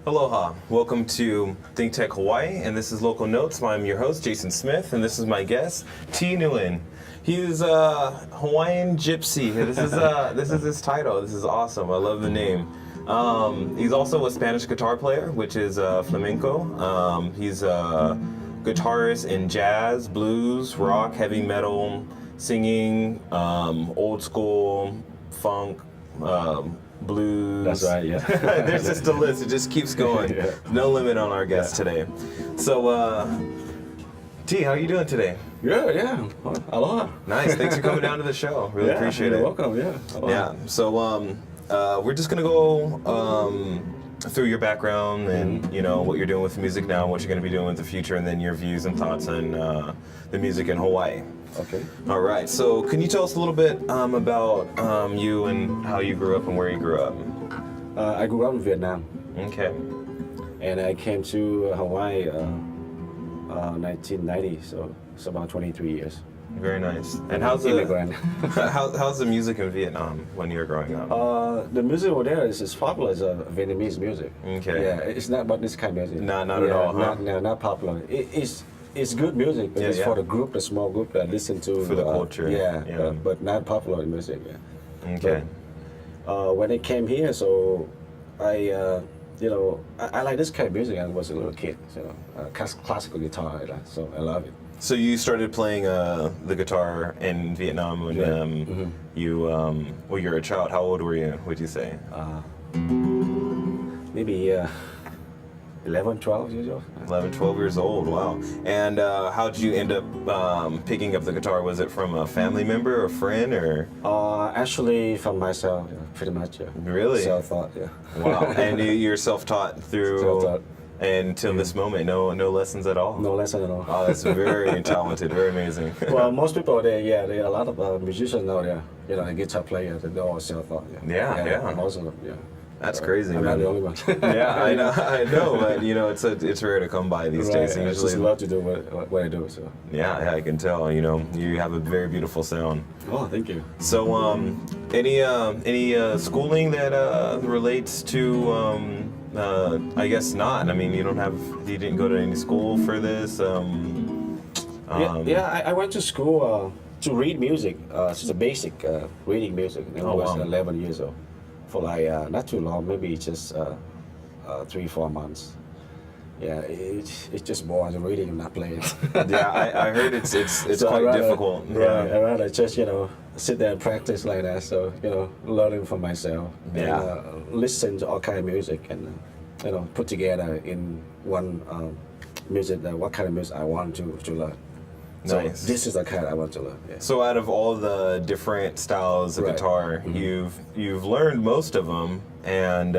Aloha. Welcome to ThinkTech Hawaii, and this is Local Notes. I'm your host, Jason Smith, and this is my guest, Thi Nguyen. He is a Hawaiian Gypsy. This is his title. This is awesome. I love the name. He's also a Spanish guitar player, which is flamenco. He's a guitarist in jazz, blues, rock, heavy metal, singing, old school, funk, blues. That's right, yeah. There's just a list. It just keeps going. Yeah. No limit on our guests today. So, T, how are you doing today? Good, yeah. Aloha. Nice. Thanks for coming down to the show. Really appreciate you're it. welcome, yeah. Aloha. Yeah. So, we're just gonna go through your background and what you're doing with music now, what you're gonna be doing with the future, and then your views and thoughts on the music in Hawaii. Okay. All right. So, can you tell us a little bit about you and how you grew up and where you grew up? I grew up in Vietnam, Okay. and I came to Hawaii 1990, so it's about 23 years. Very nice. And how's the immigrant? how's the music in Vietnam when you were growing up? The music over there is as popular as Vietnamese music. Okay. Yeah, it's not about this kind of music. Not at all, huh? Not popular. It's good music, but it's for the group, the small group that listen to. For the culture. Yeah. But not popular in music. Yeah. Okay. But, when I came here, so I like this kind of music. I was a little kid, so classical guitar, so I love it. So you started playing the guitar in Vietnam when you were a child. How old were you, would you say? Maybe 11, 12 years old. 11, 12 years old, wow. And how did you end up picking up the guitar? Was it from a family member, a friend, or? Actually, from myself, pretty much. Yeah. Really? Self-taught, yeah. Wow. And you're self-taught through? Self-taught. And till this moment, no lessons at all? No lesson at all. Oh, that's very talented, very amazing. Well, most people there are a lot of musicians out there, a guitar player, they're all self-taught. Yeah. Most of them, yeah. That's crazy, I'm man. not the only one. Yeah, I know, but it's rare to come by these days. I just love to do what I do. So. Yeah, I can tell. You have a very beautiful sound. Oh, thank you. So, any schooling that relates to? I guess not. I mean, you didn't go to any school for this. I went to school to read music. Just a basic reading music. I was 11 years old. For like not too long, maybe just 3-4 months. Yeah, it's just boring reading and not playing. Yeah, I heard it's so quite difficult. Right, I'd rather just sit there and practice like that. So learning for myself. Yeah. And, listen to all kind of music and put together in one music what kind of music I want to learn. Nice. So this is the kind I want to learn. Yeah. So out of all the different styles of guitar, you've learned most of them, and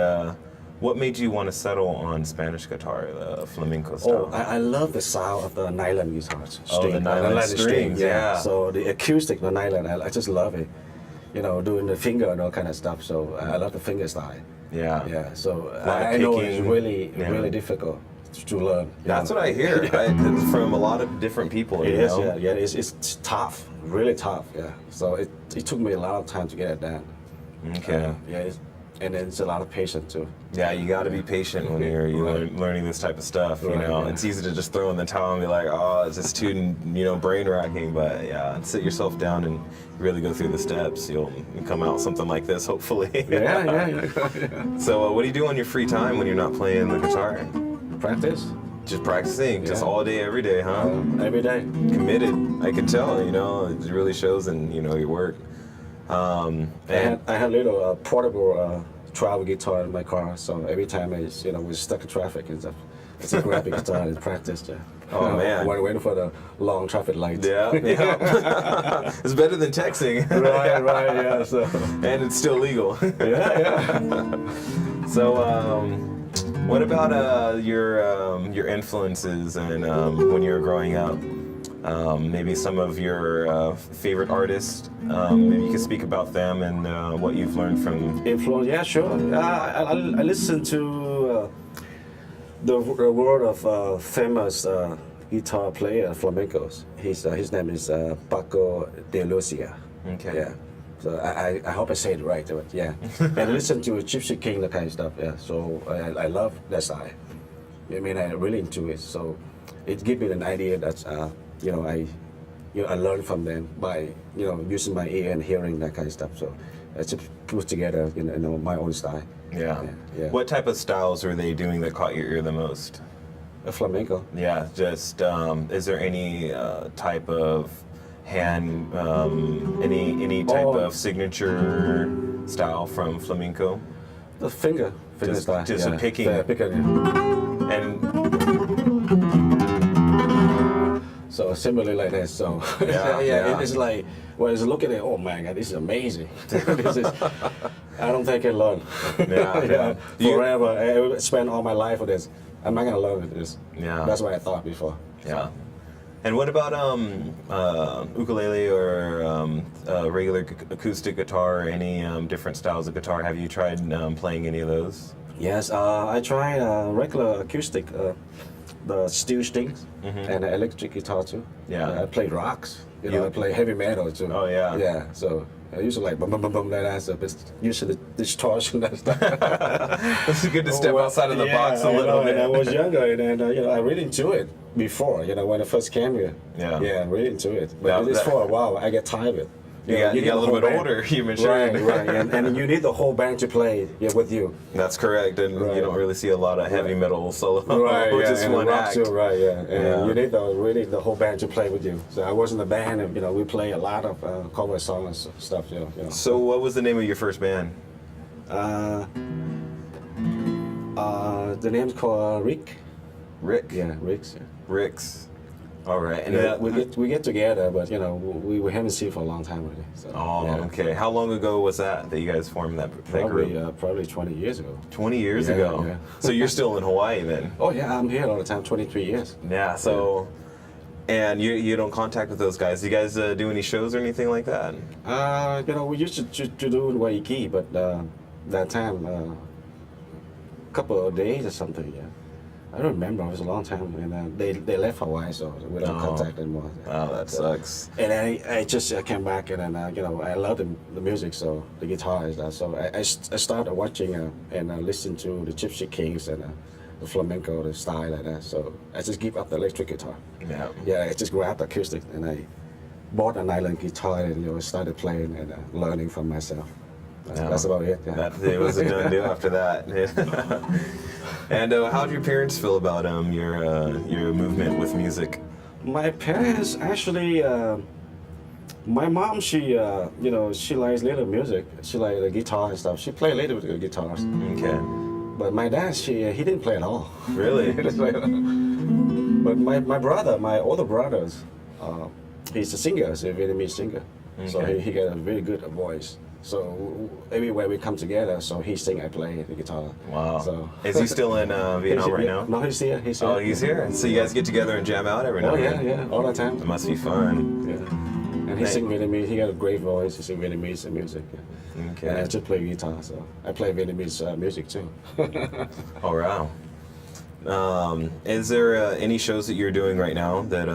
what made you want to settle on Spanish guitar, the flamenco style? Oh, I love the sound of the nylon guitars. The nylon strings, yeah. So the acoustic, the nylon, I just love it. Doing the finger and all kind of stuff. So I love the finger style. Yeah. Yeah. So I know it's really difficult to learn. That's what I hear from a lot of different people. It is, yeah. It's tough, really tough. Yeah. So it took me a lot of time to get it done. Okay. And then it's a lot of patience too. Yeah, you got to be patient when you're learning this type of stuff. It's easy to just throw in the towel and be like, oh, it's just too brain racking. But yeah, sit yourself down and really go through the steps. You'll come out something like this, hopefully. Yeah. So, what do you do on your free time when you're not playing the guitar? Practice. Just practicing, just all day, every day, huh? Every day. Committed. I can tell. It really shows in your work. I had a little portable travel guitar in my car, so every time I was stuck in traffic and stuff, I just grab a guitar and practice. Yeah. Oh man! Waiting for the long traffic lights. Yeah. It's better than texting. Right. Yeah. So. And it's still legal. Yeah. So, what about your influences and when you were growing up? Maybe some of your favorite artists. Maybe you could speak about them and what you've learned from. Influence? Yeah, sure. I listen to the word of famous guitar player flamencos. His name is Paco de Lucia. Okay. Yeah. So I hope I say it right, but yeah. And listen to Gypsy King, that kind of stuff. Yeah. So I love that style. I mean, I really into it. So it gives me an idea that you know I learned from them by using my ear and hearing that kind of stuff. So I just put together my own style. Yeah. Yeah. What type of styles are they doing that caught your ear the most? A flamenco. Yeah, just is there any type of hand, any type of signature style from flamenco? The finger Just- style. just a picking. Picking. Yeah. And So similarly like that. So Yeah. it's like when I look at it, oh my God, this is amazing. This is, I don't think I can learn. Yeah. Forever. I spend all my life with this. I'm not gonna learn this. Yeah. That's what I thought before. yeah. And what about ukulele or regular acoustic guitar or any different styles of guitar? Have you tried playing any of those? Yes, I tried regular acoustic, the steel strings, and electric guitar too. Yeah. I played rocks. I play heavy metal too. Oh, yeah. Yeah. So I usually like boom, boom, boom, boom, like that. So it's usually the distortion that stuff. It's good to step outside of the box a little bit. And I was younger, and I really into it before. When I first came here. Yeah. Yeah, really into it. But Now it's that- for a while. I get tired of it. You got need a little the whole bit band. older, you mentioned. Right, and you need the whole band to play with you. That's correct, and you Right. don't really see a lot of heavy metal solo. Right, with yeah, just and one rock act. too, right, yeah. And Yeah. you need really the whole band to play with you. So I was in the band, and we play a lot of cover songs and stuff. So, what was the name of your first band? The name's called Rick. Rick. Yeah, Rick's. Yeah. Rick's. All right, and Yeah, that, we get together, but we haven't seen for a long time already. So, oh, yeah. okay. How long ago was that you guys formed that Probably group? probably 20 years ago. 20 years Yeah, ago. yeah. So you're still in Hawaii then? Oh yeah, I'm here all the time. 23 years. Yeah. So, and you don't contact with those guys. Do you guys do any shows or anything like that? We used to do in Waikiki, but that time, couple of days or something. Yeah, I don't remember. It was a long time, and they left Hawaii, so we don't contact anymore. Oh, that sucks. And I just came back, and then I love the music, so the guitar is that. So I started watching and listening to the Gypsy Kings and the flamenco, the style like that. So I just give up the electric guitar. Yeah. Yeah, I just grabbed the acoustic and I bought an island guitar and started playing and learning from myself. That's about it. Yeah. It was a done deal after that. And how do your parents feel about your movement with music? My parents actually, my mom, she likes little music. She likes the guitar and stuff. She plays a little bit of guitars. Okay. But my dad, he didn't play at all. Really? But my brother, my older brothers, he's a singer, he's a Vietnamese singer. So Okay. he got a very good voice. So everywhere we come together, so he sing, I play the guitar. Wow. So Is he still in Vietnam right now? No, he's here. He's here. Oh, he's here. So you guys get together and jam out every now Oh and yeah, then? yeah, all the time. It must be fun. Yeah. And he sing Vietnamese. He got a great voice. He sing Vietnamese music. Yeah. Okay. And I just play guitar, so I play Vietnamese music too. Oh wow. Is there any shows that you're doing right now that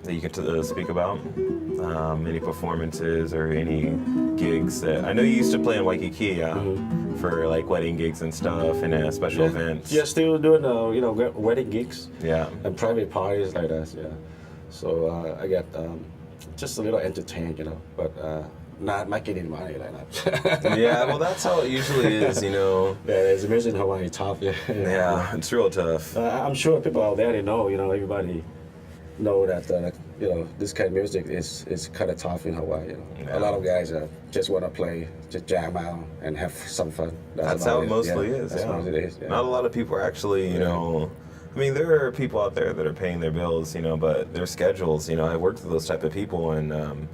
that you could speak about? Any performances or any gigs that I know you used to play in Waikiki for like wedding gigs and stuff and special events. Yeah, still doing wedding gigs Yeah. and private parties like that. Yeah. So I got just a little entertained, but not making any money like that. Yeah. Well, that's how it usually is, Yeah, it's music in Hawaii tough. Yeah. Yeah, it's real tough. I'm sure people out there they know. Everybody know that this kind of music is kind of tough in Hawaii. Yeah. A lot of guys just want to play, just jam out and have some fun. That's about how it mostly is. That's Yeah. how it is. Yeah. Not a lot of people are actually, I mean, there are people out there that are paying their bills, but their schedules, I worked with those type of people and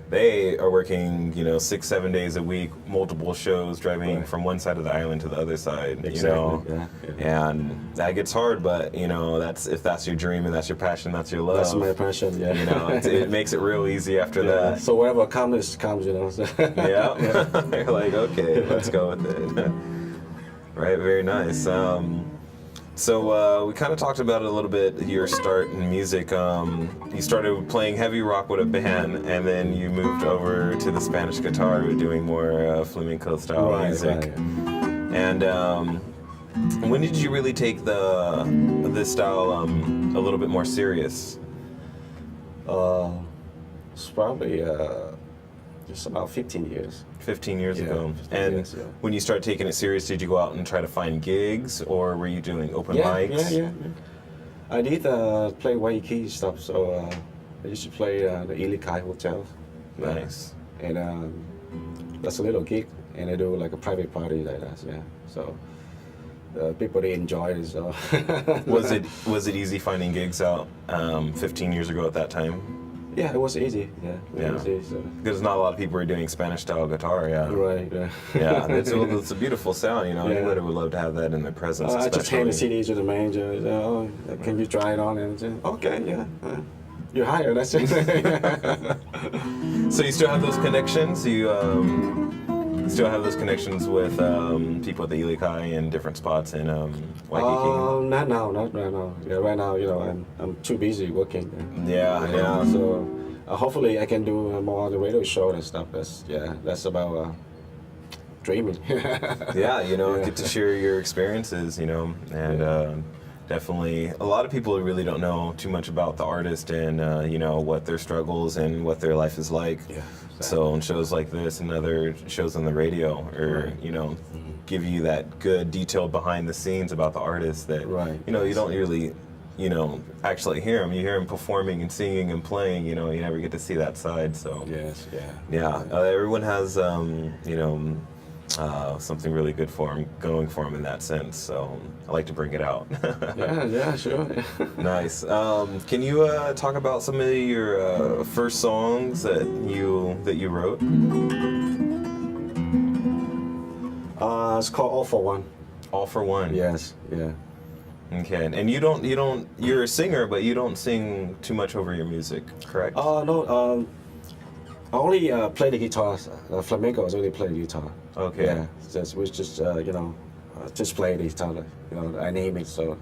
they are working, 6-7 days a week, multiple shows, driving from one side of the island to the other side, Exactly. Yeah. And that gets hard, but that's if that's your dream and that's your passion, that's your love. That's my passion. Yeah. It makes it real easy after that. So whatever comes, So. Yeah. You're like, okay, let's go with it. Right, very nice. So we kind of talked about it a little bit, your start in music. You started playing heavy rock with a band, and then you moved over to the Spanish guitar, doing more flamenco style music. Right. And when did you really take this style a little bit more serious? It's probably just about 15 years. 15 years ago. 15 And years, yeah. when you started taking it serious, did you go out and try to find gigs, or were you doing open mics? Yeah. I did play Waikiki stuff, so I used to play the Ilikai Hotel. Nice. And that's a little gig, and I do like a private party like that, yeah. So people, they enjoy it, so. Was it easy finding gigs out 15 years ago at that time? Yeah, it was easy, yeah. It was easy, so. Because not a lot of people are doing Spanish style guitar, yeah. Right. Yeah, it's a beautiful sound, you know. Yeah. Anybody would love to have that in their presence. I just hand the especially. CD to the manager. Say, oh, can you try it on? And say, okay, yeah. You're hired. That's it. So you still have those connections? You still have those connections with people at the Ilikai in different spots in Waikiki? Not now. Yeah, right now, you know, I'm too busy working. Yeah. So hopefully I can do more on the radio show and stuff. That's about dreaming. Yeah, you know, Yeah. get to share your experiences, you know, and definitely a lot of people really don't know too much about the artist and you know, what their struggles and what their life is like. Yeah, So on shows like this and other shows on the radio, or you know, give you that good detailed behind the scenes about the artist that you know, you don't really, you know, actually hear him. You hear him performing and singing and playing. You know, you never get to see that side. So everyone has you know, something really good going for him in that sense. So I like to bring it out. Yeah, sure. Nice. Can you talk about some of your first songs that you wrote? It's called All for One. All for One. Yes, yeah. Okay, and you're a singer, but you don't sing too much over your music, correct? No. I only play the guitar. Flamenco is only play the guitar. Okay. Yeah, we just you know, just play the guitar. You know, I name it so.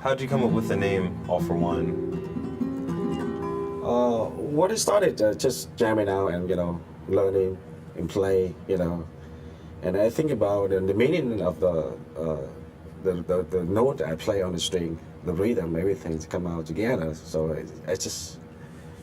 How'd you come up with the name All for One? What it started just jamming out and, you know, learning and play, you know, and I think about the meaning of the note I play on the string, the rhythm, everything to come out together. So I just,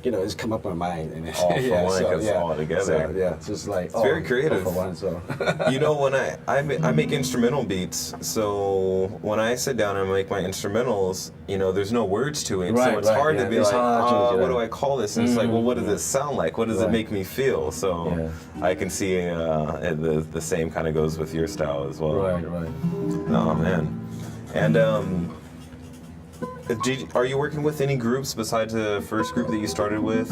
you know, it's come up my mind. And All for One, because it's all together. So, yeah, just like it's very creative. All for One. So you know, when I make instrumental beats, so when I sit down and make my instrumentals, you know, there's no words to it, so it's hard to be like, what do I call this? And it's like, well, what does it sound like? What does it make me feel? So I can see the same kind of goes with your style as well. Right. Oh man, and are you working with any groups besides the first group that you started with,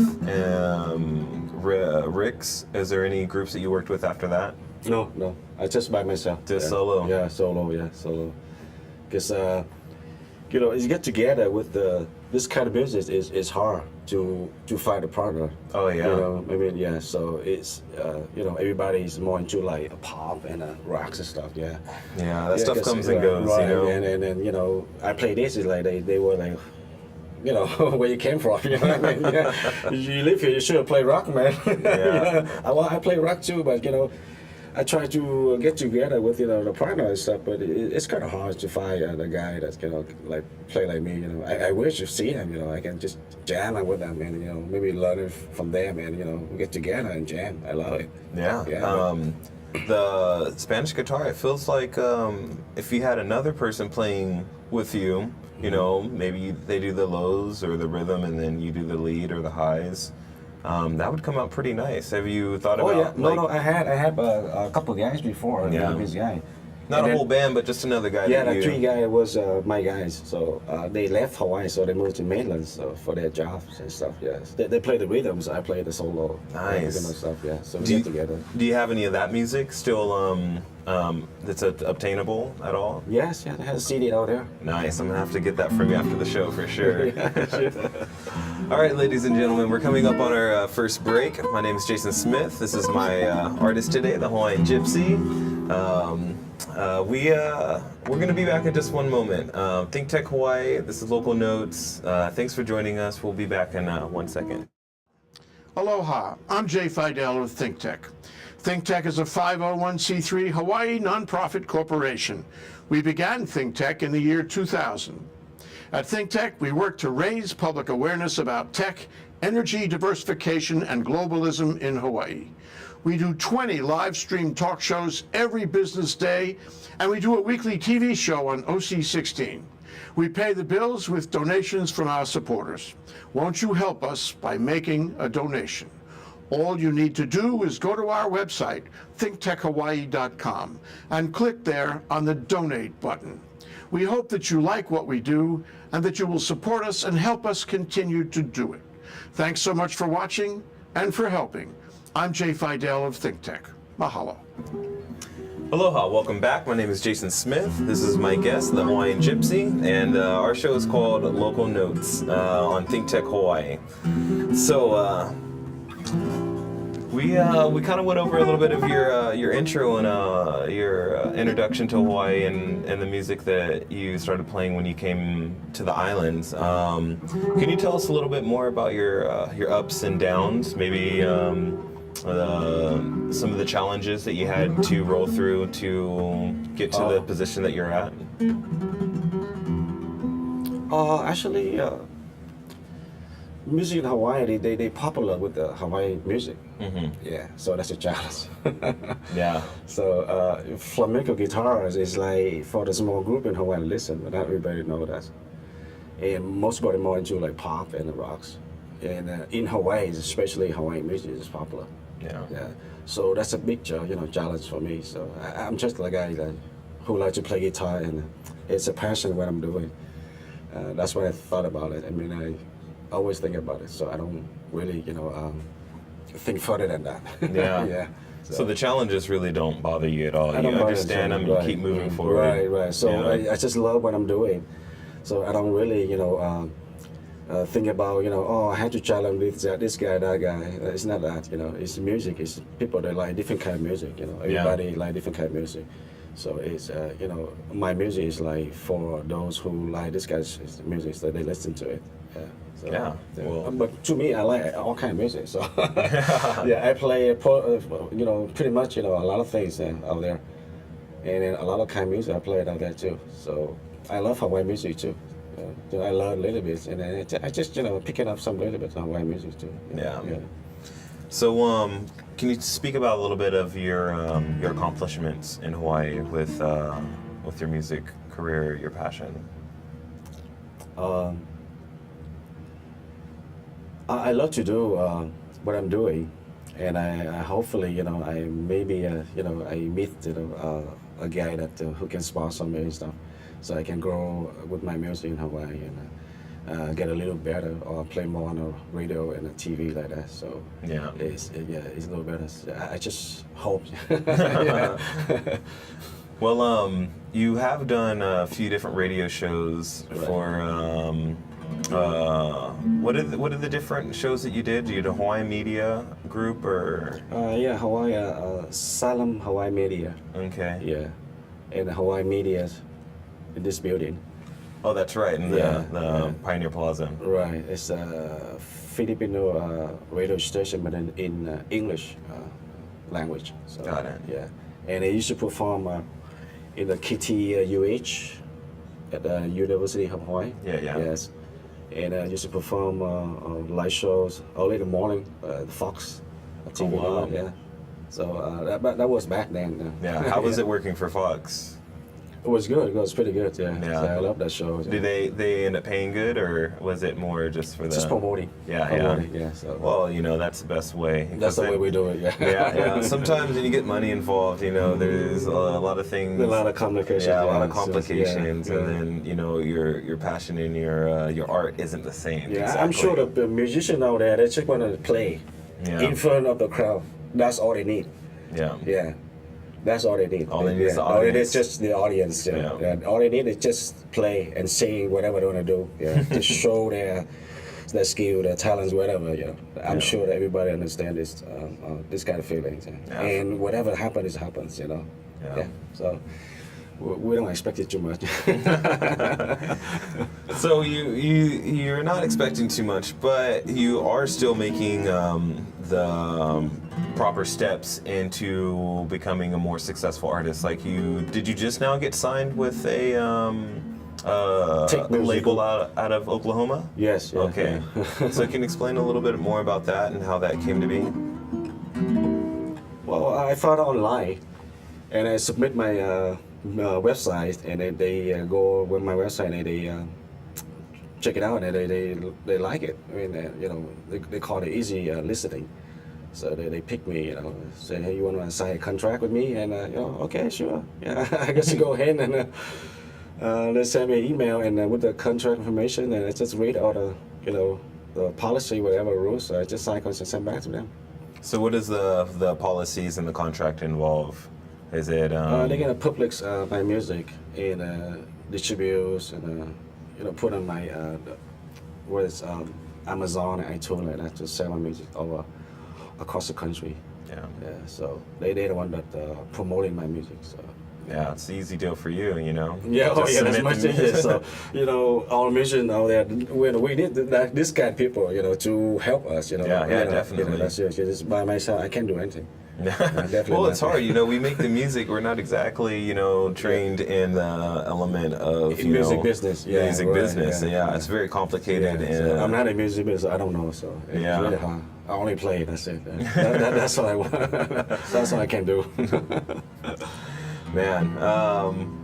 Rick's? Is there any groups that you worked with after that? No. I just by myself. Just solo? Yeah, solo. Because, you know, you get together with this kind of business is hard to find a partner. Oh, yeah. You know, I mean, yeah, so it's, you know, everybody's more into like pop and rocks and stuff, yeah. Yeah, that stuff comes and goes, you know. And, you know, I play this, is like, they were like, you know, where you came from, you know what I mean? Yeah. You live here, you should play rock, man. Yeah. I play rock too, but, you know, I try to get together with, you know, the partner and stuff, but it's kind of hard to find a guy that's, you know, like play like me, you know. I wish you see him, you know, I can just jam with them and, you know, maybe learn it from them and, you know, get together and jam. I love it. Yeah. The Spanish guitar, it feels like if you had another person playing with you, you know, maybe they do the lows or the rhythm and then you do the lead or the highs. That would come out pretty nice. Have you thought about? Oh yeah, no, I had a couple of guys before. Yeah. This guy. Not a whole band, but just another guy. Yeah, the three guys was my guys. So they left Hawaii, so they moved to mainland so for their jobs and stuff. Yeah, they play the rhythms. I play the solo. Nice. And stuff. Yeah, so we get together. Do you have any of that music still that's obtainable at all? Yes, yeah, they have a CD out there. Nice. I'm gonna have to get that from you after the show for sure. Yeah, sure. All right, ladies and gentlemen, we're coming up on our first break. My name is Jason Smith. This is my artist today, the Hawaiian Gypsy. We're going to be back in just one moment. ThinkTech Hawaii, this is Local Notes. Thanks for joining us. We'll be back in 1 second. Aloha, I'm Jay Fidel of ThinkTech. ThinkTech is a 501c3 Hawaii nonprofit corporation. We began ThinkTech in the year 2000. At ThinkTech, we work to raise public awareness about tech, energy diversification, and globalism in Hawaii. We do 20 live stream talk shows every business day, and we do a weekly TV show on OC16. We pay the bills with donations from our supporters. Won't you help us by making a donation? All you need to do is go to our website, thinktechhawaii.com, and click there on the Donate button. We hope that you like what we do and that you will support us and help us continue to do it. Thanks so much for watching and for helping. I'm Jay Fidel of ThinkTech. Mahalo. Aloha, welcome back. My name is Jason Smith. This is my guest, the Hawaiian Gypsy, and our show is called Local Notes on ThinkTech Hawaii. So we kind of went over a little bit of your intro and your introduction to Hawaii and the music that you started playing when you came to the islands. Can you tell us a little bit more about your ups and downs? Maybe some of the challenges that you had to roll through to get to the position that you're at? Actually, music in Hawaii, they popular with the Hawaiian music. Mm-hmm. Yeah, so that's a challenge. Yeah. So flamenco guitars is like for the small group in Hawaii listen, but not everybody know that. And most of them more into like pop and the rocks. And in Hawaii, especially Hawaiian music is popular. Yeah. Yeah. So that's a big challenge for me. So I'm just a guy who like to play guitar, and it's a passion what I'm doing. That's why I thought about it. I mean, I always think about it, so I don't really, think further than that. Yeah. Yeah. So the challenges really don't bother you at all. I You don't understand them, you right. keep moving forward. Right. So Yeah. I just love what I'm doing. So I don't really, think about, I had to challenge with this guy, that guy. It's not that, it's music. It's people that like different kind of music, Everybody like different kind of music. So it's, my music is like for those who like this guy's music, so they listen to it. Yeah. So, Yeah, well- but to me, I like all kind of music. So yeah, I play, pretty much, a lot of things out there, and then a lot of kind of music I play out there too. So I love Hawaiian music too. I learn a little bit, and then I just, picking up some little bit of Hawaiian music too. Yeah. So, can you speak about a little bit of your accomplishments in Hawaii with your music career, your passion? I love to do what I'm doing, and I hopefully, I maybe, I meet, a guy that who can sponsor me and stuff, so I can grow with my music in Hawaii and get a little better, or play more on the radio and the TV like that. So Yeah. it's a little better. I just hope. Well, you have done a few different radio shows Right. for. What are the different shows that you did? You did a Hawaiian Media Group, or Hawaii, Salem Hawaii Media. okay? Yeah, and Hawaii Media in this building. Oh, that's right, in the Pioneer Plaza. Right, it's a Filipino radio station, but in English language. So, Got it. Yeah, and I used to perform in the KTUH at the University of Hawaii. Yeah. Yes, and I used to perform live shows early in the morning, Fox TV. wow. Yeah, so that was back then. Yeah. How was it working for Fox? It was good. It was pretty good. Yeah. Yeah. So I love that show. Did they end up paying good, or was it more just for the Just promoting. Yeah. Promoting, yeah. So Well, that's the best way. that's the way we do it. Yeah. Yeah. Sometimes when you get money involved, there's a lot of things. A lot of complications. Yeah, a lot of so, complications, yeah, and then your passion and your art isn't the same. Yeah, exactly. I'm sure the musician out there, they just want to play Yeah. in front of the crowd. That's all they need. Yeah. Yeah. That's all they need. All they need is the All they need audience. is just the audience. Yeah. Yeah. All they need is just play and sing whatever they want to do. Yeah. Just show their their skill, their talents, whatever. You know, I'm sure that everybody understands this kind of feelings. And whatever happens, happens. You know. Yeah. So we don't expect it too much. So you're not expecting too much, but you are still making the proper steps into becoming a more successful artist. Like did you just now get signed with a label out of Oklahoma? Yes. Yeah, Okay. Yeah. So can you explain a little bit more about that and how that came to be? Well, I found it online, and I submit my website, and then they go with my website and they check it out, and they like it. I mean, you know, they call it easy listening. So they pick me, you know, say, hey, you want to sign a contract with me? And you know, okay, sure. Yeah, I guess you go ahead and they send me an email and with the contract information, and I just read all the, you know, the policy, whatever rules. So I just sign and send back to them. So what does the policies and the contract involve? Is it? They're gonna publish my music and distribute and you know, put on my Amazon and iTunes like that to sell my music over across the country. Yeah. Yeah. So they're the one that promoting my music. So. Yeah, it's an easy deal for you, you know. Yeah, Just that's submit much the easier. So, you know, our mission out there, we need this kind of people, you know, to help us, you know. Yeah, you know, definitely. You know, that's it. Just by myself, I can't do anything. Well, it's hard, you know. We make the music. We're not exactly, you know, trained in the element of music business. Yeah, music right, business. yeah, Yeah, it's very complicated. Yeah, and so I'm not a music business. I don't know. So it's really hard. I only play. That's it. That's what I want. That's what I can do. Man,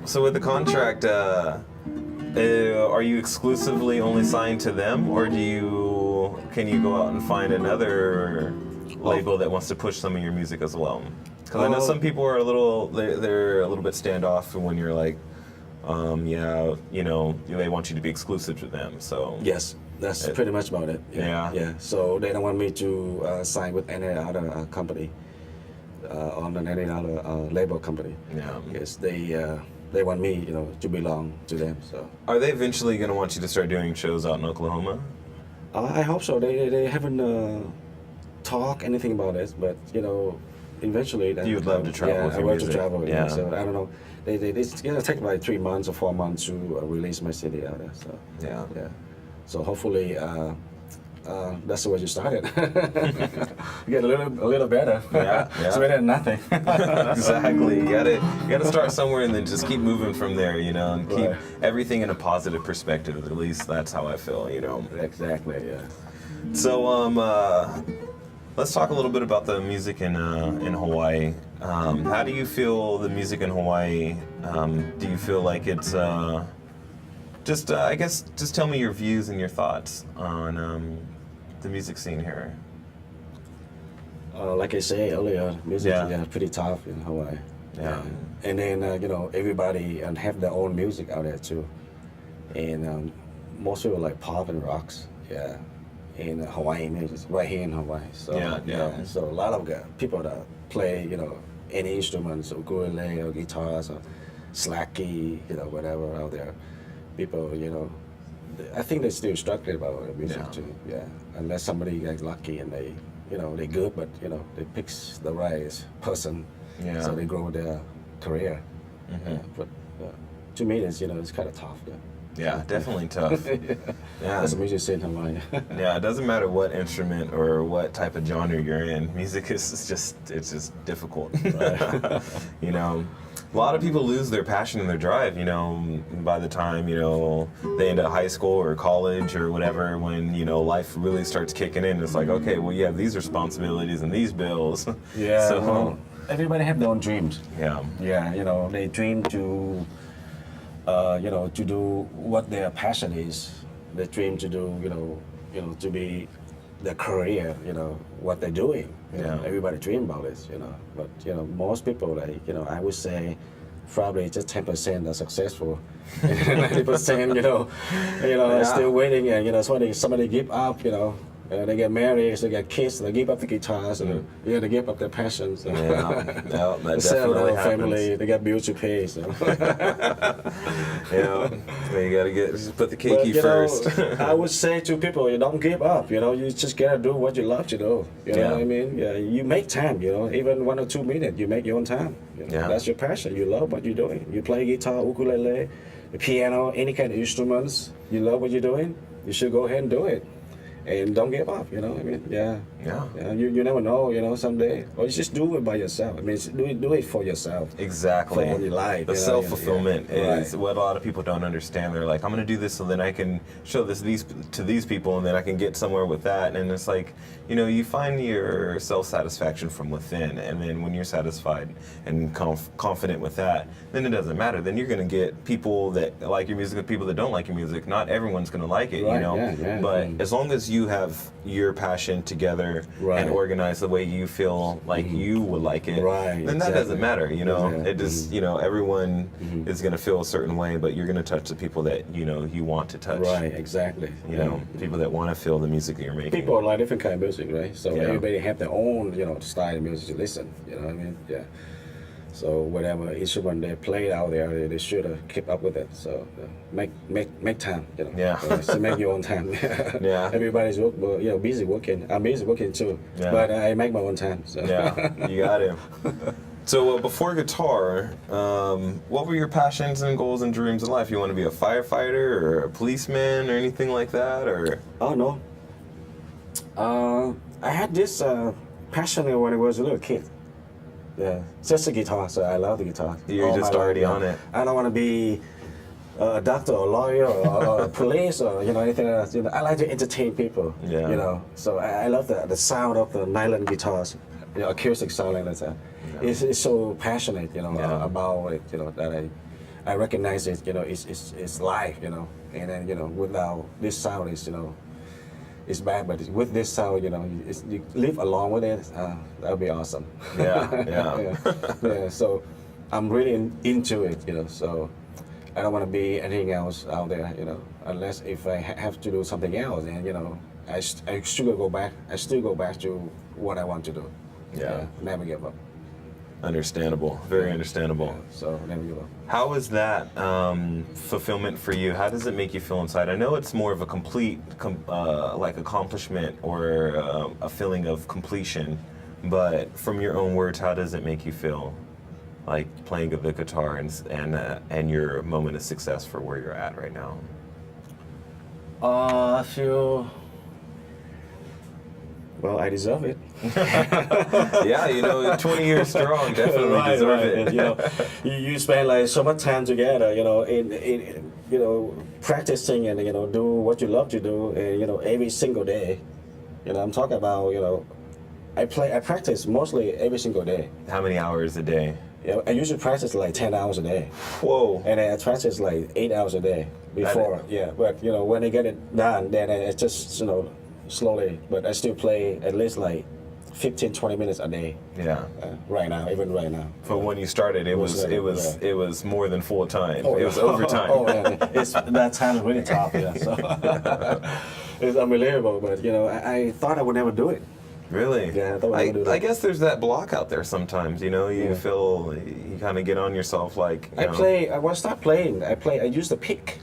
so with the contract, are you exclusively only signed to them, or can you go out and find another label that wants to push some of your music as well? Because I know some people are they're a little bit standoff when you're like, yeah, you know, they want you to be exclusive to them. So yes, that's pretty much about it. Yeah. So they don't want me to sign with any other company. On any other label company. Yeah. Yes, they want me, you know, to belong to them. So. Are they eventually going to want you to start doing shows out in Oklahoma? I hope so. They haven't talked anything about it, but you know, eventually. You would love to travel with your music. I love to travel. Yeah. So I don't know. It's gonna take like 3 months or 4 months to release my CD out there. So. Yeah. Yeah. So hopefully. That's the way you started. You get a little better. Yeah. It's better than nothing. Exactly. You gotta start somewhere and then just keep moving from there, you know, and keep everything in a positive perspective. At least that's how I feel, you know. Exactly. Yeah. So let's talk a little bit about the music in Hawaii. How do you feel the music in Hawaii? Do you feel like it's I guess just tell me your views and your thoughts on the music scene here. Like I said earlier, music is pretty tough in Hawaii. Yeah. And then you know, everybody have their own music out there too, and most people like pop and rocks. Yeah. In Hawaiian music, right here in Hawaii. So Yeah. So a lot of people that play, you know, any instruments, or ukulele or guitars or slacky, you know, whatever out there. People, you know, I think they're still struggling about music too. Yeah, unless somebody gets lucky and they, you know, they're good, but you know, they pick the right person, so they grow their career. Mm-hmm. But to me, it's, you know, it's kind of tough. Yeah, definitely tough. Yeah, as a musician in Hawaii. Yeah, it doesn't matter what instrument or what type of genre you're in. Music is just difficult. Right. You know. A lot of people lose their passion and their drive, you know, by the time, you know, they end up high school or college or whatever, when, you know, life really starts kicking in. It's like, okay, well, you have these responsibilities and these bills. Yeah. So, well, everybody have their own dreams. Yeah. Yeah, you know, they dream to, you know, to do what their passion is. They dream to do, you know, to be their career, you know, what they're doing. You know, everybody dream about this, you know. But, you know, most people, like, you know, I would say probably just 10% are successful. 90%, you know, are still waiting, and, you know, somebody give up, you know, They get married, they get kids, they give up the guitars, and they give up their passions. Yeah, that They sell definitely their happens. family, they got bills to pay. So. Yeah, you gotta just put the But, keiki first. I would say to people, you don't give up. You just gotta do what you love to do. You know what I mean? Yeah, you make time. Even 1 or 2 minutes, you make your own time. Yeah. That's your passion. You love what you're doing. You play guitar, ukulele, piano, any kind of instruments. You love what you're doing. You should go ahead and do it. And don't give up, I mean, yeah. You never know, someday. Or you just do it by yourself. I mean, do it for yourself. Exactly. For your life. The self-fulfillment is Right. what a lot of people don't understand. They're like, I'm going to do this so then I can show to these people and then I can get somewhere with that. And it's like, you find your self-satisfaction from within. And then when you're satisfied and confident with that, then it doesn't matter. Then you're going to get people that like your music and people that don't like your music. Not everyone's going to like it, Right, But as long as you have your passion together and organized the way you feel like you would like it, then that doesn't matter, It just, everyone is going to feel a certain way, but you're going to touch the people that, you want to touch. Right, exactly. People that want to feel the music that you're making. People like different kind of music, right? So everybody have their own, style of music to listen, you know what I mean? Yeah. So whatever instrument they play out there, they should keep up with it. So make time, So make your own time. Everybody's busy working. I'm busy working too, but I make my own time. So. Yeah, you got to. So before guitar, what were your passions and goals and dreams in life? You want to be a firefighter or a policeman or anything like that, or? Oh no. I had this passion when I was a little kid. Yeah, just the guitar. So I love the guitar. You're just already on it. I don't want to be a doctor or lawyer or police or anything else. I like to entertain people. Yeah. So I love the sound of the nylon guitars, acoustic sound like that. Yeah. It's so passionate, about it. That I recognize it. It's live. And then without this sound is it's bad, but with this sound, you live along with it. That would be awesome. Yeah. So I'm really into it, So I don't want to be anything else out there, Unless if I have to do something else, then I still go back. I still go back to what I want to do. Yeah. Never give up. Understandable. Very understandable. Yeah, so never give up. How is that fulfillment for you? How does it make you feel inside? I know it's more of a complete like accomplishment or a feeling of completion, but from your own words, how does it make you feel? Like playing the guitar and your moment of success for where you're at right now. I feel. Well, I deserve it. Yeah, 20 years strong, definitely deserve it. And, you spend like so much time together, in practicing and do what you love to do, and every single day. I'm talking about I practice mostly every single day. How many hours a day? I usually practice like 10 hours a day. Whoa. And I practice like 8 hours a day before. But when I get it done, then I just slowly, but I still play at least like 15-20 minutes a day. Yeah. Right now, even right now. But when you started, it was more than full time. Oh, it was overtime. That time is really tough. Yeah. So it's unbelievable. But I thought I would never do it. Really? Yeah, I thought I would do that. I guess there's that block out there sometimes. You feel you kind of get on yourself like. When I start playing, I use the pick.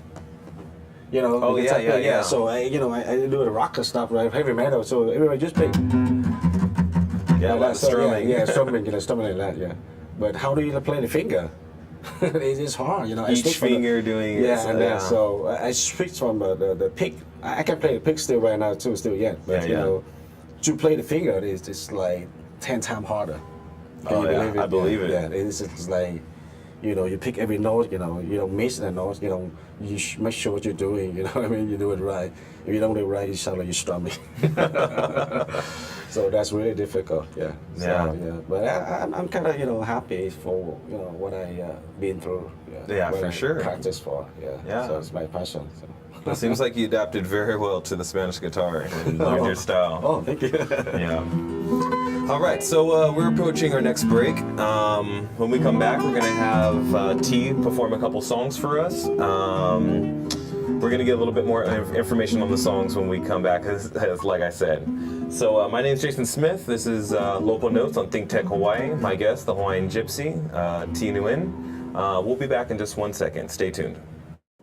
Oh yeah. So I do the rocker stuff, right? Heavy metal. So everybody just play. Yeah, like strumming. Strumming like that. Yeah. But how do you play the finger? It's hard, Each finger doing it. Yeah, so I switched from the pick. I can play the pick still right now too, But to play the finger, it's just like 10 times harder. Can you believe it? I believe it. Yeah, it's just like. You pick every note, you don't miss the notes, you make sure what you're doing, you do it right. If you don't do it right, you sound like you're strumming. So that's really difficult, yeah. But I'm kind of, happy for, what I been through. Yeah, for sure. Practice for, Yeah. So it's my passion. So. It seems like you adapted very well to the Spanish guitar and learned your style. Oh, thank you. Yeah. All right, so we're approaching our next break. When we come back, we're going to have Thi perform a couple songs for us. We're going to get a little bit more information on the songs when we come back, as like I said. So my name is Jason Smith. This is Local Notes on ThinkTech Hawaii. My guest, the Hawaiian Gypsy, Thi Nguyen. We'll be back in just 1 second. Stay tuned.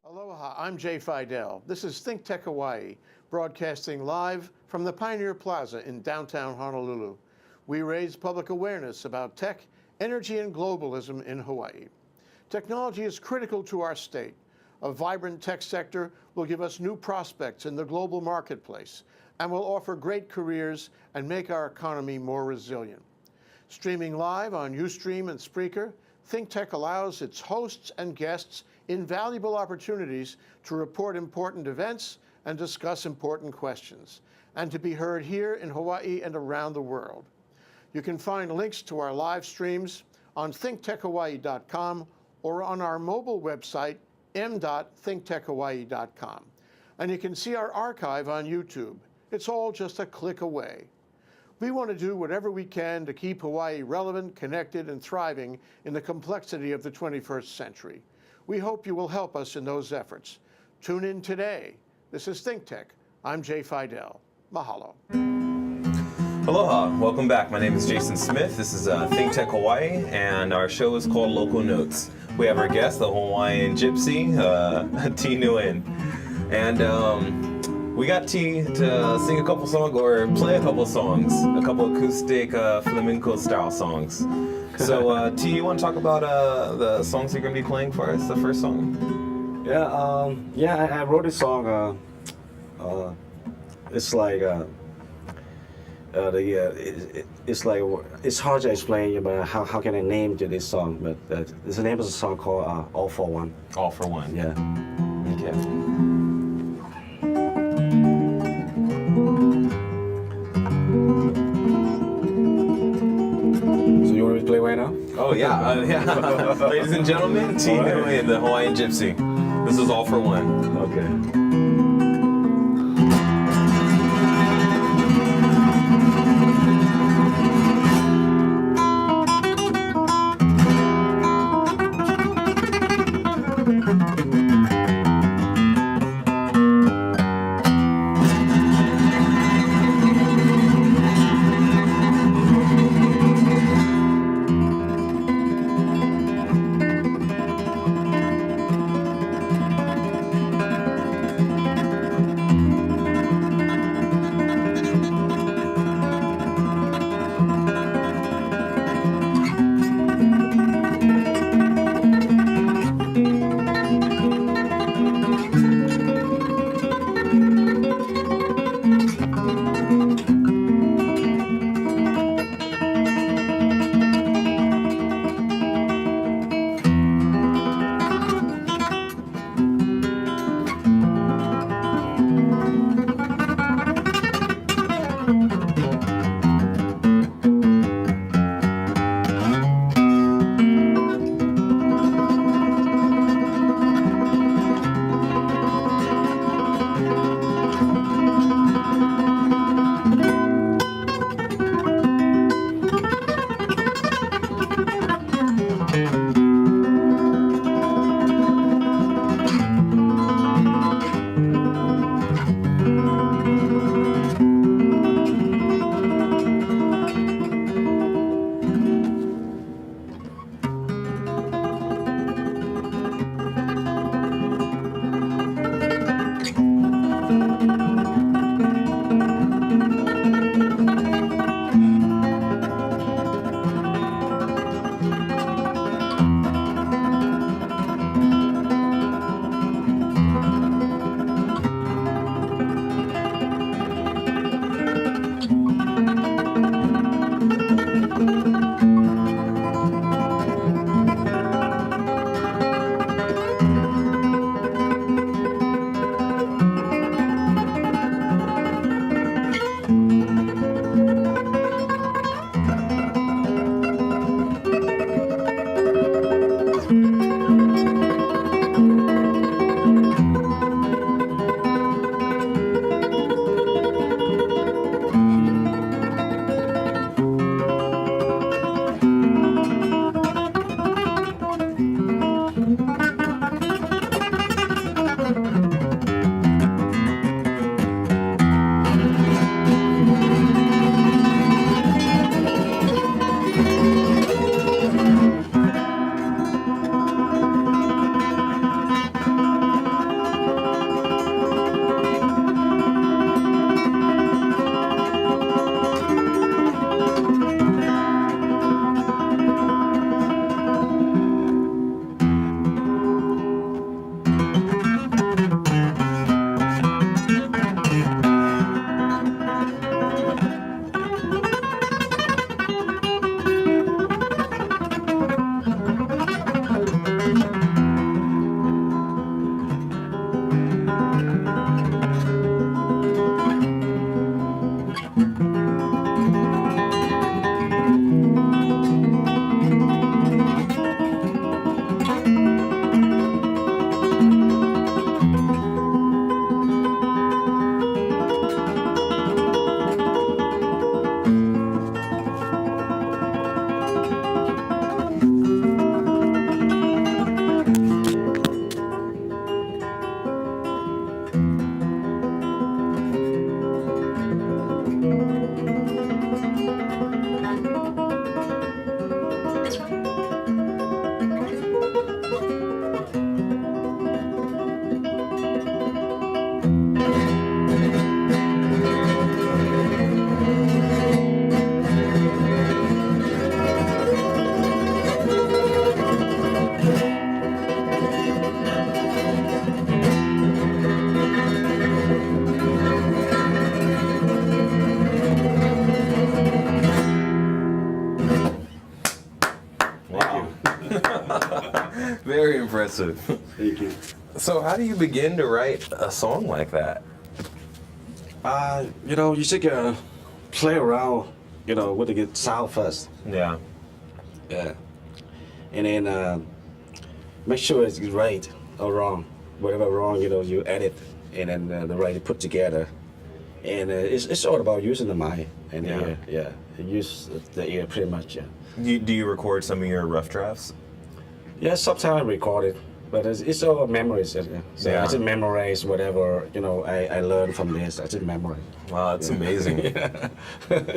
Aloha, I'm Jay Fidel. This is ThinkTech Hawaii, broadcasting live from the Pioneer Plaza in downtown Honolulu. We raise public awareness about tech, energy, and globalism in Hawaii. Technology is critical to our state. A vibrant tech sector will give us new prospects in the global marketplace and will offer great careers and make our economy more resilient. Streaming live on Ustream and Spreaker, ThinkTech allows its hosts and guests invaluable opportunities to report important events and discuss important questions, and to be heard here in Hawaii and around the world. You can find links to our live streams on thinktechhawaii.com or on our mobile website, m.thinktechhawaii.com. And you can see our archive on YouTube. It's all just a click away. We want to do whatever we can to keep Hawaii relevant, connected, and thriving in the complexity of the 21st century. We hope you will help us in those efforts. Tune in today. This is ThinkTech. I'm Jay Fidel. Mahalo. Aloha, welcome back. My name is Jason Smith. This is ThinkTech Hawaii, and our show is called Local Notes. We have our guest, the Hawaiian Gypsy, Thi Nguyen. And we got Thi to sing a couple songs, or play a couple songs, a couple acoustic flamenco style songs. So Thi, you want to talk about the songs you're going to be playing for us, the first song? I wrote this song. It's like it's hard to explain, but how can I name to this song? But the name of the song called All for One. All for One. Yeah. Okay. So you want me to play right now? Oh yeah, yeah. Ladies and gentlemen, Thi Nguyen, the Hawaiian Gypsy. This is All for One. Okay. Wow. Very impressive. Thank you. So how do you begin to write a song like that? You know, you just play around, you know, with the sound first. Yeah. Yeah. And then make sure it's right or wrong. Whatever wrong, you know, you edit, and then the right you put together. And it's all about using the mind and the ear. Yeah. Use the ear pretty much. Yeah. Do you record some of your rough drafts? Yeah, sometimes I record it, but it's all memories. So Yeah. I just memorize whatever, you know, I learned from this. I just memorize. Wow, that's amazing.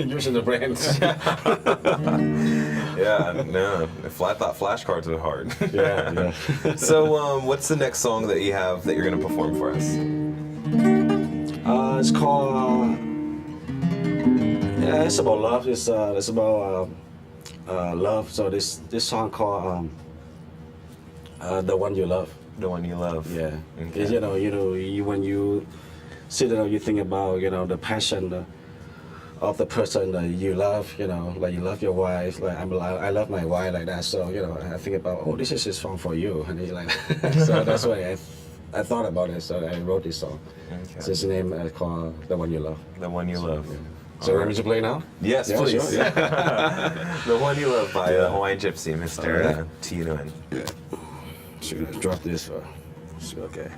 Using the brains. Yeah, no. I thought flashcards were hard. Yeah. So, what's the next song that you have that you're going to perform for us? It's called. Yeah, it's about love. It's about love. So this song called "The One You Love." The one you love. Yeah. Okay. You know, when you sit there, you think about, you know, the passion of the person that you love. You know, like you love your wife. Like I love my wife like that. So, you know, I think about, oh, this is a song for you, and it's like, so that's why I thought about it. So I wrote this song. Okay. So its name is called "The One You Love." The one you love. So ready to play now? Yes, Yeah, please. sure, yeah. The one you love by Hawaiian Gypsy, Mr. Alright. Thi Nguyen. Yeah. Should I drop this? Okay.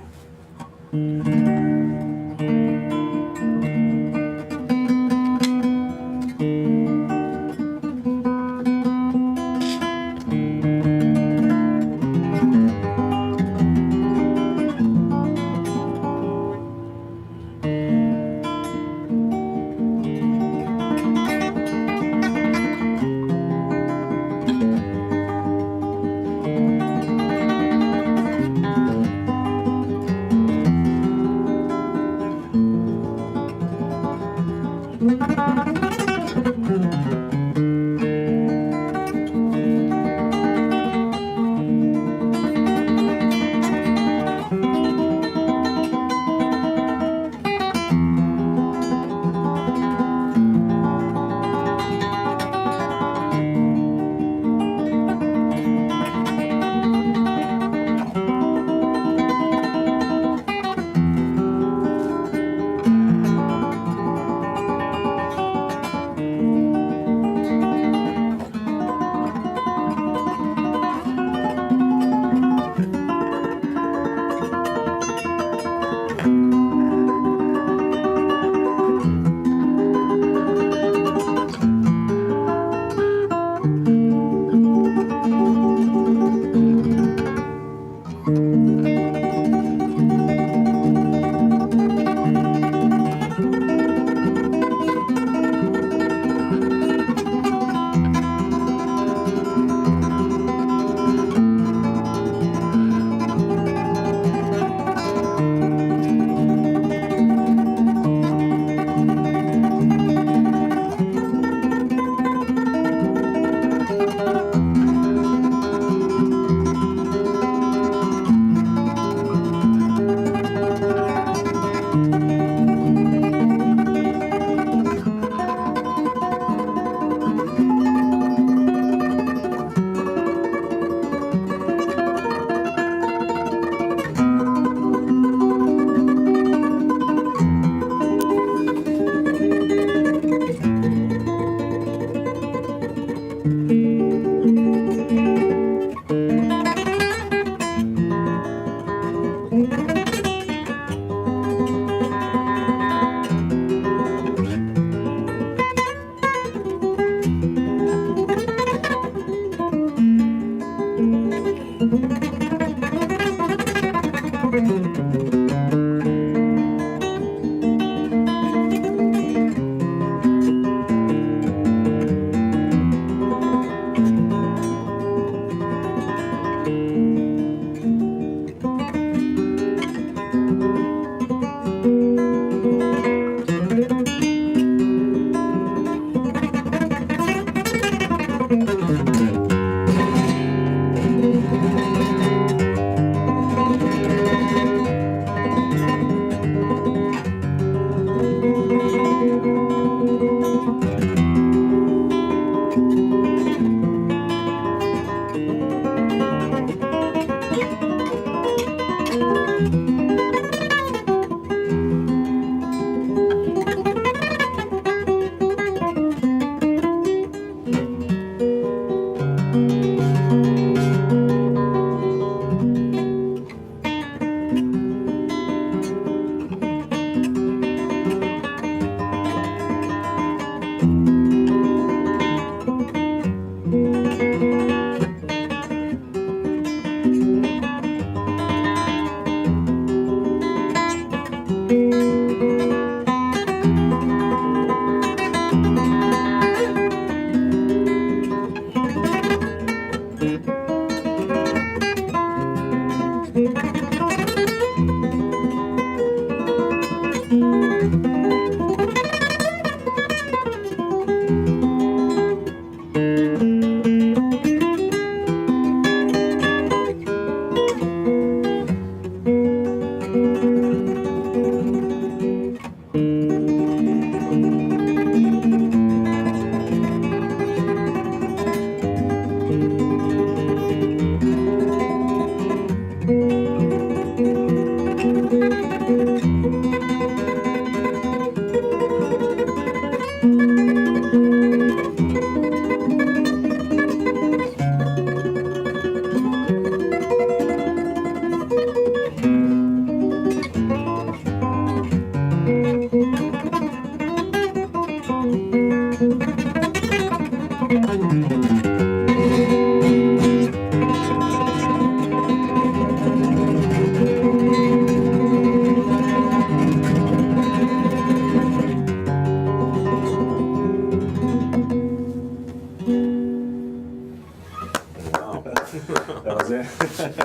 That was it.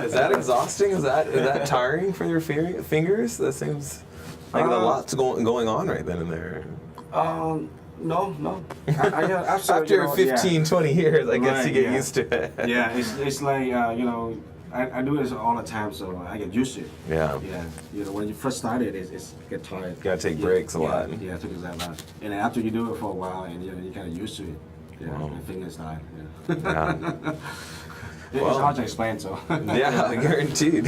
Is that exhausting? Is that tiring for your fingers? That seems like a lot's going on right then and there. No. After 15, 20 years, I guess you get used to it. Yeah, it's like, I do this all the time, so I get used to it. Yeah. Yeah. When you first started, it's get tired. You gotta take breaks a lot. Yeah, it took us that lot. And then after you do it for a while, and you kind of used to it. Yeah, Wow. my fingers tired. Yeah. It's hard to explain, so. Yeah, guaranteed.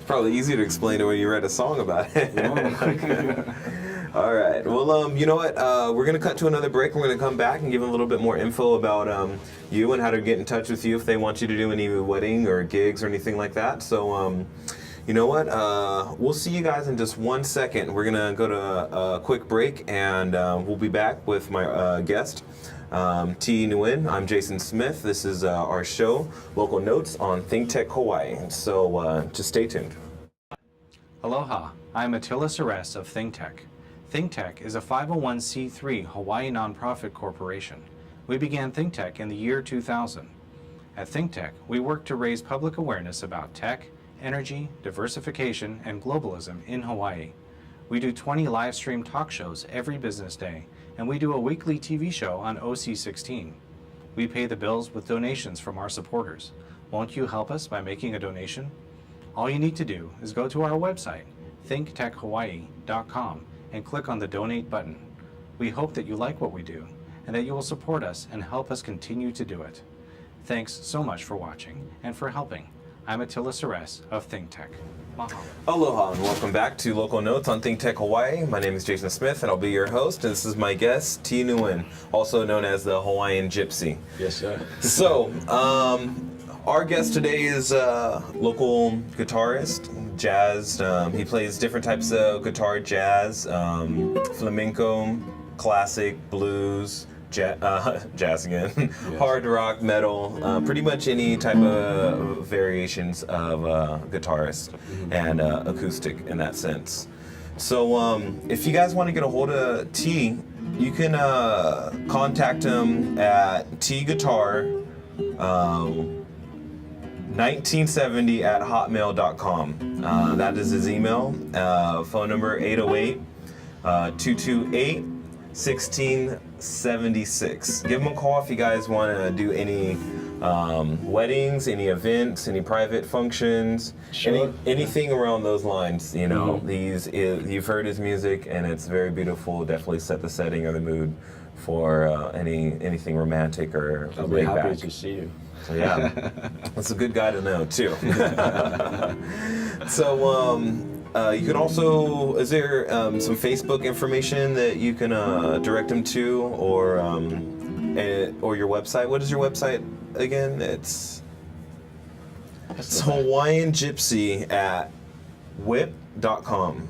Probably easy to explain it when you write a song about it. All right. Well, you know what? We're going to cut to another break. We're going to come back and give a little bit more info about you and how to get in touch with you if they want you to do any wedding or gigs or anything like that. So, you know what? We'll see you guys in just 1 second. We're going to go to a quick break, and we'll be back with my guest, Thi Nguyen. I'm Jason Smith. This is our show, Local Notes on ThinkTech Hawaii. So just stay tuned. Aloha, I'm Attila Ceres of ThinkTech. ThinkTech is a 501c3 Hawaii nonprofit corporation. We began ThinkTech in the year 2000. At ThinkTech, we work to raise public awareness about tech, energy, diversification, and globalism in Hawaii. We do 20 live stream talk shows every business day, and we do a weekly TV show on OC16. We pay the bills with donations from our supporters. Won't you help us by making a donation? All you need to do is go to our website, thinktechhawaii.com, and click on the donate button. We hope that you like what we do and that you will support us and help us continue to do it. Thanks so much for watching and for helping. I'm Attila Ceres of ThinkTech. Mahalo. Aloha and welcome back to Local Notes on ThinkTech Hawaii. My name is Jason Smith and I'll be your host. And this is my guest, Thi Nguyen, also known as the Hawaiian Gypsy. Yes, sir. So, our guest today is a local guitarist, jazz. He plays different types of guitar, jazz, flamenco, classic, blues, jazz again, yes. Hard rock, metal, pretty much any type of variations of guitarist and acoustic in that sense. So if you guys want to get a hold of Thi, you can contact him at tguitar1970 at hotmail.com. That is his email. Phone number 808-228-1676. Give him a call if you guys want to do any weddings, any events, any private functions, Sure. anything around those lines. You know, you've heard his music and it's very beautiful. Definitely set the setting or the mood for anything romantic or I'll be laid happy back. to see you. So yeah, that's a good guy to know too. So you can also, is there some Facebook information that you can direct them to, or your website? What is your website again? It's Hawaiian Gypsy at whip.com.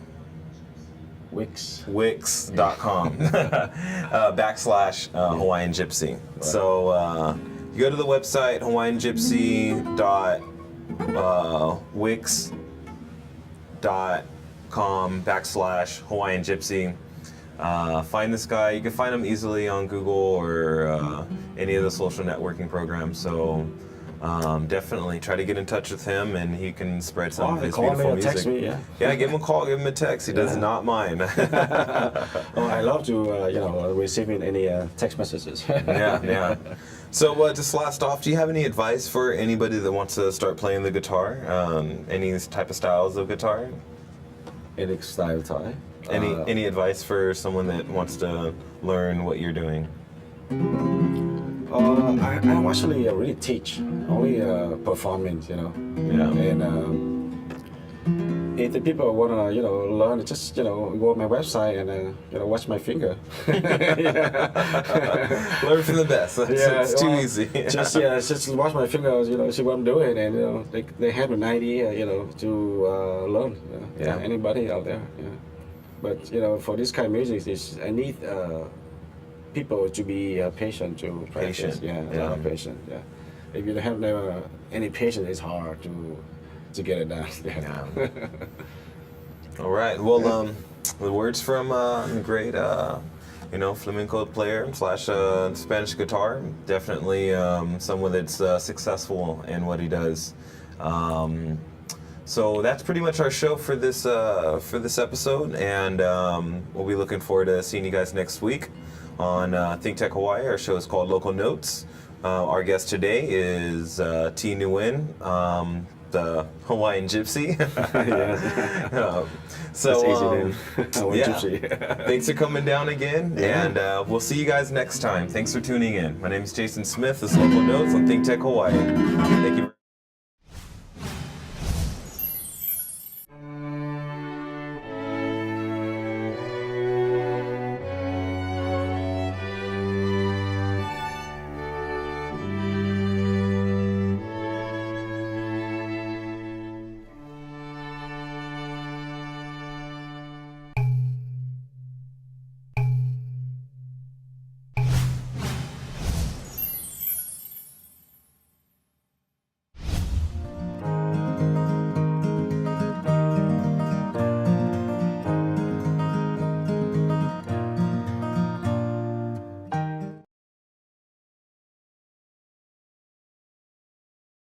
Wix.com / Hawaiian Gypsy. Right. So you go to the website hawaiiangypsy.wix.com / Hawaiian Gypsy. find this guy. You can find him easily on Google or any of the social networking programs. So definitely try to get in touch with him, and he can spread some of his call beautiful me or music. text me, yeah. Yeah, give him a call, give him a text. He does not mind. Oh, I love to, receiving any text messages. Yeah. So just last off, do you have any advice for anybody that wants to start playing the guitar? Any type of styles of guitar? Any style tie. Any advice for someone that wants to learn what you're doing? I actually really teach, only performance, Yeah. And if the people want to, learn, just, go on my website and, watch my finger. Learn from the best. It's too easy. Just watch my fingers, see what I'm doing, and, they have an idea, to learn. Yeah. Anybody out there, But, for this kind of music, I need people to be patient to practice. Patient. Yeah, a lot of patience. Yeah. If you have never any patience, it's hard to get it done. Yeah. All right. Well, the words from a great, flamenco player / Spanish guitar. Definitely someone that's successful in what he does. So that's pretty much our show for this episode, and we'll be looking forward to seeing you guys next week on ThinkTech Hawaii. Our show is called Local Notes. Our guest today is Thi Nguyen, the Hawaiian Gypsy. So That's easy name. Gypsy. Thanks for coming down again, and we'll see you guys next time. Thanks for tuning in. My name is Jason Smith. This is Local Notes on ThinkTech Hawaii. Thank you.